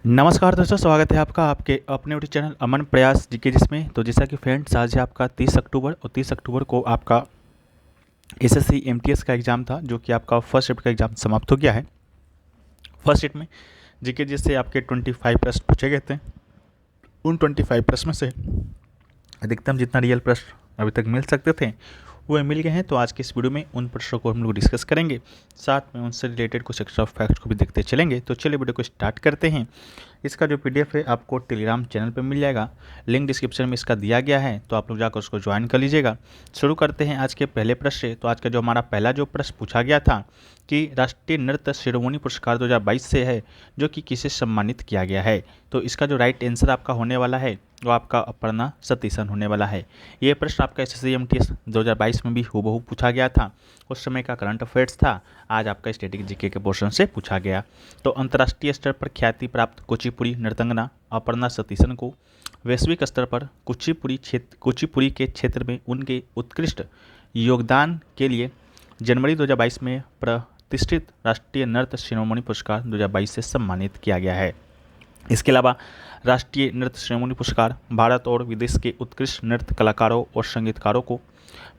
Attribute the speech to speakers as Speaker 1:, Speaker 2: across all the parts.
Speaker 1: नमस्कार दोस्तों, स्वागत है आपका आपके अपने यूट्यूब चैनल अमन प्रयास जीके जिसमें। तो जैसा कि फ्रेंड्स, आज है आपका 30 अक्टूबर और 30 अक्टूबर को आपका एसएससी एमटीएस का एग्ज़ाम था, जो कि आपका फर्स्ट शिफ्ट का एग्ज़ाम समाप्त हो गया है। फर्स्ट शिफ्ट में जीके जिससे आपके 25 प्रश्न पूछे गए थे। उन 25 प्रश्न में से अधिकतम जितना रियल प्रश्न अभी तक मिल सकते थे वो मिल गए हैं। तो आज के इस वीडियो में उन प्रश्नों को हम लोग डिस्कस करेंगे, साथ में उनसे रिलेटेड कुछ एक्स्ट्रा फैक्ट्स को भी देखते चलेंगे। तो चलिए वीडियो को स्टार्ट करते हैं। इसका जो पीडीएफ है आपको टेलीग्राम चैनल पे मिल जाएगा, लिंक डिस्क्रिप्शन में इसका दिया गया है, तो आप लोग जाकर उसको ज्वाइन कर लीजिएगा। शुरू करते हैं आज के पहले प्रश्न से। तो आज का जो हमारा पहला जो प्रश्न पूछा गया था कि राष्ट्रीय नृत्य शिरोमणि पुरस्कार 2022 से है, जो कि किसे सम्मानित किया गया है। तो इसका जो राइट आंसर आपका होने वाला है वो आपका अपर्णा सतीशन होने वाला है। ये प्रश्न आपका एसएससी एमटीएस 2022 में भी हूबहू पूछा गया था। उस समय का करंट अफेयर्स था, आज आपका स्टैटिक जीके के पोर्शन से पूछा गया। तो अंतर्राष्ट्रीय स्तर पर ख्याति प्राप्त कुचिपुड़ी नर्तंगना अपर्णा सतीशन को वैश्विक स्तर पर कुचिपुड़ी के क्षेत्र में उनके उत्कृष्ट योगदान के लिए जनवरी 2022 में प्रतिष्ठित राष्ट्रीय नृत्य शिरोमणि पुरस्कार 2022 से सम्मानित किया गया है। इसके अलावा राष्ट्रीय नृत्य शिरोमणि पुरस्कार भारत और विदेश के उत्कृष्ट नृत्य कलाकारों और संगीतकारों को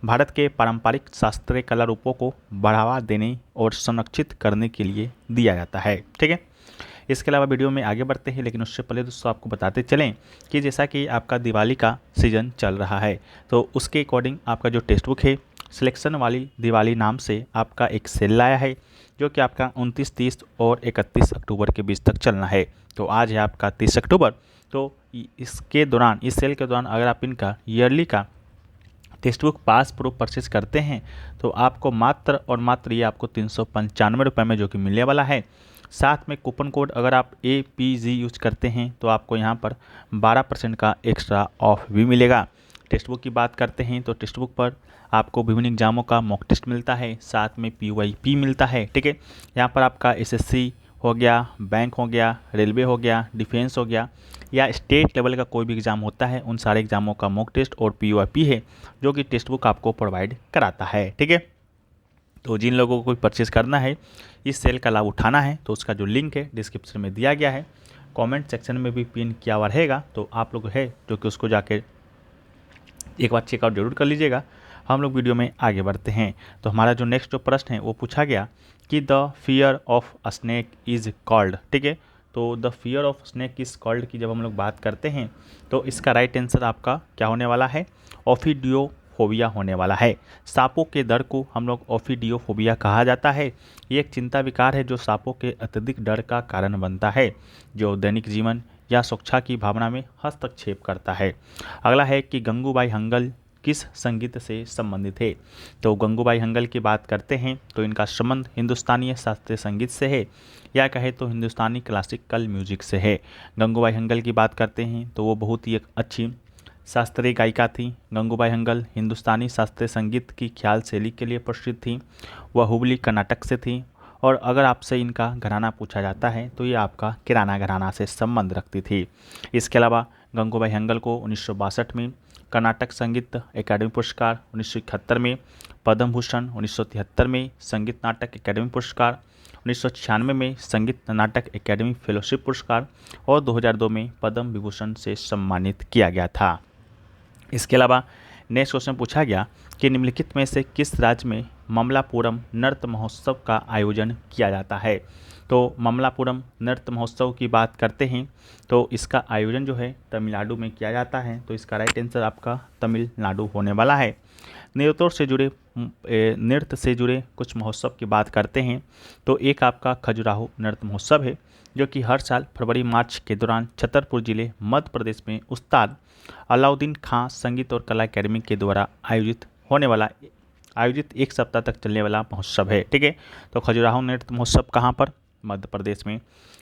Speaker 1: भारत के पारंपरिक शास्त्रीय कला रूपों को बढ़ावा देने और संरक्षित करने के लिए दिया जाता है। ठीक है, इसके अलावा वीडियो में आगे बढ़ते हैं, लेकिन उससे पहले दोस्तों आपको बताते चलें कि जैसा कि आपका दिवाली का सीज़न चल रहा है, तो उसके अकॉर्डिंग आपका जो टेक्स्ट बुक है सिलेक्शन वाली दिवाली नाम से आपका एक सेल लाया है, जो कि आपका 29, 30 और 31 अक्टूबर के बीच तक चलना है। तो आज है आपका 30 अक्टूबर। तो इसके दौरान, इस सेल के दौरान अगर आप इनका ईयरली का टेक्स्ट बुक पास प्रूफ परचेज करते हैं तो आपको मात्र और मात्र ये आपको 395 रुपये में जो कि मिलने वाला है। साथ में कूपन कोड अगर आप APG यूज करते हैं तो आपको यहाँ पर 12% का एक्स्ट्रा ऑफ भी मिलेगा। टेक्स्ट बुक की बात करते हैं तो टेक्स्ट बुक पर आपको विभिन्न एग्जामों का मॉक टेस्ट मिलता है, साथ में PYP मिलता है। ठीक है, यहाँ पर आपका SSC हो गया, बैंक हो गया, रेलवे हो गया, डिफेंस हो गया, या स्टेट लेवल का कोई भी एग्ज़ाम होता है, उन सारे एग्जामों का मॉक टेस्ट और PYP है, जो कि टेक्स्ट बुक आपको प्रोवाइड कराता है। ठीक है, तो जिन लोगों को कोई परचेज़ करना है, इस सेल का लाभ उठाना है, तो उसका जो लिंक है डिस्क्रिप्शन में दिया गया है, कमेंट सेक्शन में भी पिन किया हुआ रहेगा, तो आप लोग है जो कि उसको जाके एक बार चेकआउट जरूर कर लीजिएगा। हम लोग वीडियो में आगे बढ़ते हैं। तो हमारा जो नेक्स्ट जो प्रश्न है वो पूछा गया कि the fear of snake is called. ठीक है, तो the fear of snake is called की जब हम लोग बात करते हैं तो इसका राइट आंसर आपका क्या होने वाला है, ओफिडियोफोबिया होने वाला है। सांपों के डर को हम लोग ओफिडियोफोबिया कहा जाता है। ये एक चिंता विकार है जो सांपों के अत्यधिक डर का कारण बनता है, जो दैनिक जीवन या सुरक्षा की भावना में हस्तक्षेप करता है। अगला है कि गंगूबाई हंगल किस संगीत से संबंधित है। तो गंगूबाई हंगल की बात करते हैं तो इनका संबंध हिंदुस्तानी शास्त्रीय संगीत से है, या कहे तो हिंदुस्तानी क्लासिकल म्यूजिक से है। गंगूबाई हंगल की बात करते हैं तो वो बहुत ही एक अच्छी शास्त्रीय गायिका थी। गंगूबाई हंगल हिंदुस्तानी शास्त्रीय संगीत की ख्याल शैली के लिए प्रसिद्ध थी। वह हुबली कर्नाटक से थी, और अगर आपसे इनका घराना पूछा जाता है तो ये आपका किराना घराना से संबंध रखती थी। इसके अलावा गंगूबाई हंगल को 1962 में कर्नाटक संगीत अकादमी पुरस्कार, 1971 में पद्म भूषण, 1973 में संगीत नाटक अकादमी पुरस्कार, 1996 में संगीत नाटक अकादमी फेलोशिप पुरस्कार और 2002 में पद्म विभूषण से सम्मानित किया गया था। इसके अलावा नेक्स्ट क्वेश्चन पूछा गया कि निम्नलिखित में से किस राज्य में ममलापुरम नृत्य महोत्सव का आयोजन किया जाता है। तो ममलापुरम नृत्य महोत्सव की बात करते हैं तो इसका आयोजन जो है तमिलनाडु में किया जाता है। तो इसका राइट आंसर आपका तमिलनाडु होने वाला है। नृत्य से जुड़े कुछ महोत्सव की बात करते हैं तो एक आपका खजुराहो नृत्य महोत्सव है, जो कि हर साल फरवरी मार्च के दौरान छतरपुर जिले मध्य प्रदेश में उस्ताद अलाउद्दीन खां संगीत और कला अकादमी के द्वारा आयोजित एक सप्ताह तक चलने वाला महोत्सव है। ठीक है, तो खजुराहो नृत्य महोत्सव कहाँ पर, मध्य प्रदेश में।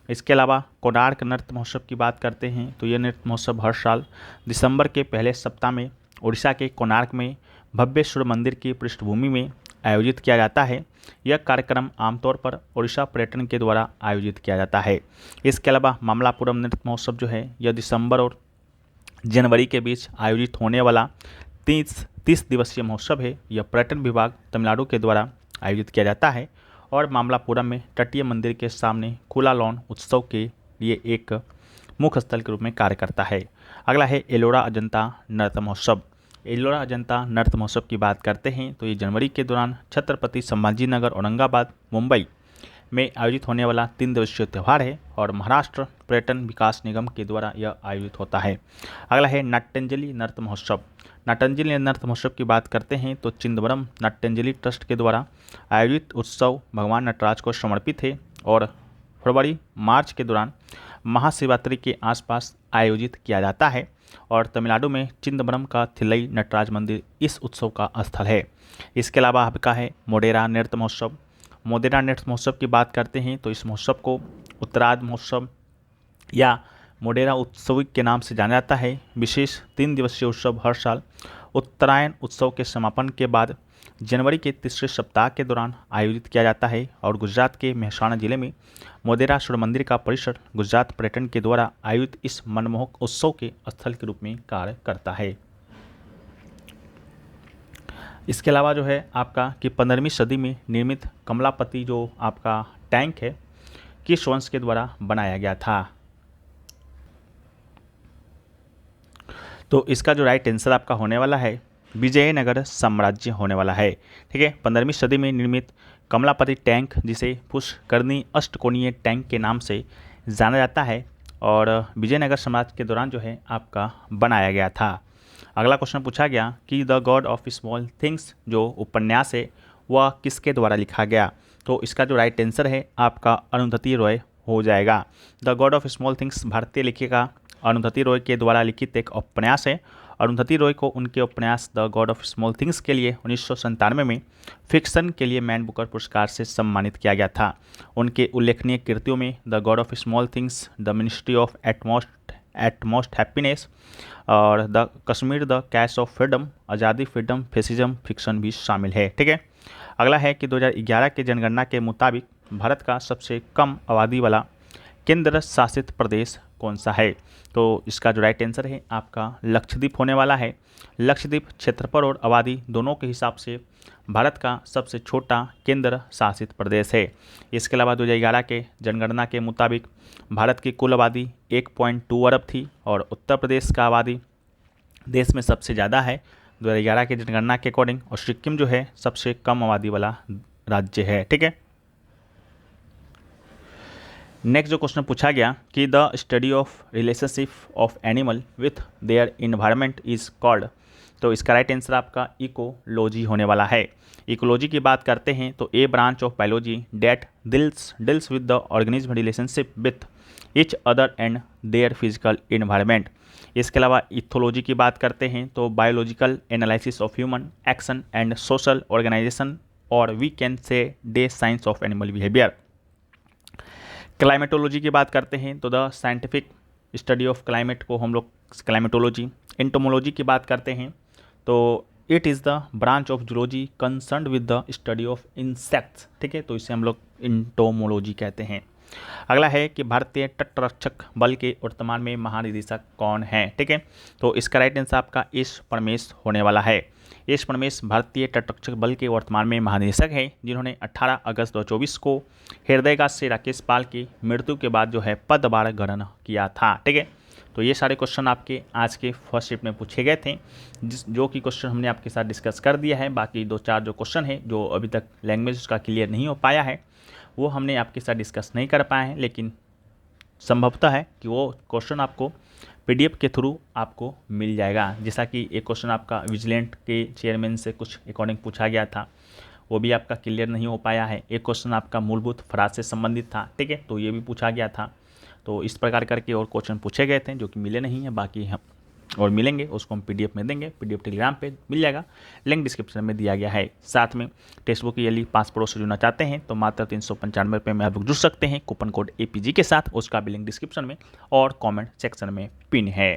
Speaker 1: इसके अलावा कोणार्क नृत्य महोत्सव की बात करते हैं तो यह नृत्य महोत्सव हर साल दिसंबर के पहले सप्ताह में उड़ीसा के कोणार्क में भव्य सूर्य मंदिर की पृष्ठभूमि में आयोजित किया जाता है। यह कार्यक्रम आमतौर पर उड़ीसा पर्यटन के द्वारा आयोजित किया जाता है। इसके अलावा ममलापुरम नृत्य महोत्सव जो है यह दिसंबर और जनवरी के बीच आयोजित होने वाला 30 दिवसीय महोत्सव है। यह पर्यटन विभाग तमिलनाडु के द्वारा आयोजित किया जाता है और मामलापुरम में तटीय मंदिर के सामने खुला लॉन उत्सव के लिए एक मुख्य स्थल के रूप में कार्य करता है। अगला है एलोरा अजंता नृत्य महोत्सव। एलोरा अजंता नृत्य महोत्सव की बात करते हैं तो ये जनवरी के दौरान छत्रपति संभाजी नगर, औरंगाबाद, मुंबई में आयोजित होने वाला 3 दिवसीय त्यौहार है और महाराष्ट्र पर्यटन विकास निगम के द्वारा यह आयोजित होता है। अगला है नाट्यांजलि नृत्य महोत्सव। नाट्यांजलि नृत्य महोत्सव की बात करते हैं तो चिदंबरम नाट्यांजलि ट्रस्ट के द्वारा आयोजित उत्सव भगवान नटराज को समर्पित है और फरवरी मार्च के दौरान महाशिवरात्रि के आसपास आयोजित किया जाता है और तमिलनाडु में चिदंबरम का थिल्लई नटराज मंदिर इस उत्सव का स्थल है। इसके अलावा आपका है मोढेरा नृत्य महोत्सव। मोढेरा नृत्य महोत्सव की बात करते हैं तो इस महोत्सव को उत्तरायण महोत्सव या मोढेरा उत्सव के नाम से जाना जाता है। विशेष 3 दिवसीय उत्सव हर साल उत्तरायण उत्सव के समापन के बाद जनवरी के तीसरे सप्ताह के दौरान आयोजित किया जाता है और गुजरात के मेहसाणा जिले में मोढेरा सूर्य मंदिर का परिसर गुजरात पर्यटन के द्वारा आयोजित इस मनमोहक उत्सव के स्थल के रूप में कार्य करता है। इसके अलावा जो है आपका कि 15वीं सदी में निर्मित कमलापति जो आपका टैंक है किस वंश के द्वारा बनाया गया था। तो इसका जो राइट आंसर आपका होने वाला है विजयनगर साम्राज्य होने वाला है। ठीक है, 15वीं सदी में निर्मित कमलापति टैंक जिसे पुष्करणी अष्टकोणीय टैंक के नाम से जाना जाता है और विजयनगर साम्राज्य के दौरान जो है आपका बनाया गया था। अगला क्वेश्चन पूछा गया कि the God of Small things जो उपन्यास है वह किसके द्वारा लिखा गया। तो इसका जो राइट आंसर है आपका अरुंधति रॉय हो जाएगा। The God of Small things भारतीय लेखिका अरुंधति रॉय के द्वारा लिखित एक उपन्यास है। अरुंधति रॉय को उनके उपन्यास the God of Small things के लिए 1997 में फिक्शन के लिए मैन बुकर पुरस्कार से सम्मानित किया गया था। उनके उल्लेखनीय कृतियों में the God of Small Things, the Ministry of Utmost Happiness और the Kashmir the cash of freedom, Azadi, freedom, fascism, fiction भी शामिल है। ठीक है, अगला है कि 2011 के जनगणना के मुताबिक भारत का सबसे कम आबादी वाला केंद्र शासित प्रदेश कौन सा है। तो इसका जो राइट आंसर है आपका लक्षद्वीप होने वाला है। लक्षद्वीप क्षेत्रफल और आबादी दोनों के हिसाब से भारत का सबसे छोटा केंद्र शासित प्रदेश है। इसके अलावा 2011 के जनगणना के मुताबिक भारत की कुल आबादी 1.2 अरब थी और उत्तर प्रदेश का आबादी देश में सबसे ज़्यादा है 2011 के जनगणना के अकॉर्डिंग और सिक्किम जो है सबसे कम आबादी वाला राज्य है। ठीक है, नेक्स्ट जो क्वेश्चन पूछा गया कि the study of relationship of animal with their environment is called. तो इसका राइट आंसर आपका इकोलॉजी होने वाला है। इकोलॉजी की बात करते हैं तो a branch of biology that deals with the organism relationship with each other and their physical environment. इसके अलावा इथोलॉजी की बात करते हैं तो biological analysis of human action and social organisation और we can say the science of animal behaviour. Climatology की बात करते हैं तो the scientific study of climate को हम लोग क्लाइमेटोलॉजी। एंटोमोलॉजी की बात करते हैं तो it is the branch of zoology concerned with the study of insects. ठीक है, तो इसे हम लोग एंटोमोलॉजी कहते हैं। अगला है कि भारतीय तटरक्षक बल के वर्तमान में महानिदेशक कौन है। ठीक है, तो इसका राइट आंसर आपका एस परमेश होने वाला है। एस परमेश भारतीय तटरक्षक बल के वर्तमान में महानिदेशक हैं जिन्होंने 18 अगस्त 2024 को हृदयघात से राकेश पाल की मृत्यु के बाद जो है पदभार ग्रहण किया था। ठीक है, तो ये सारे क्वेश्चन आपके आज के फर्स्ट शिफ्ट में पूछे गए थे जो कि क्वेश्चन हमने आपके साथ डिस्कस कर दिया है। बाकी 2-4 जो क्वेश्चन है जो अभी तक लैंग्वेज का क्लियर नहीं हो पाया है वो हमने आपके साथ डिस्कस नहीं कर पाए हैं, लेकिन संभवतः है कि वो क्वेश्चन आपको PDF के थ्रू आपको मिल जाएगा। जैसा कि एक क्वेश्चन आपका विजिलेंट के चेयरमैन से कुछ अकॉर्डिंग पूछा गया था, वो भी आपका क्लियर नहीं हो पाया है। एक क्वेश्चन आपका मूलभूत अपराध से संबंधित था। ठीक है, तो ये भी पूछा गया था। तो इस प्रकार करके और क्वेश्चन पूछे गए थे जो कि मिले नहीं हैं। बाकी हम और मिलेंगे उसको हम PDF में देंगे। PDF टेलीग्राम पे मिल जाएगा, लिंक डिस्क्रिप्शन में दिया गया है। साथ में टेक्स्ट बुक यदि 5 प्रो से जुड़ना चाहते हैं तो मात्र 395 रुपये में आप लोग जुड़ सकते हैं कूपन कोड APG के साथ। उसका भी लिंक डिस्क्रिप्शन में और कमेंट सेक्शन में पिन है।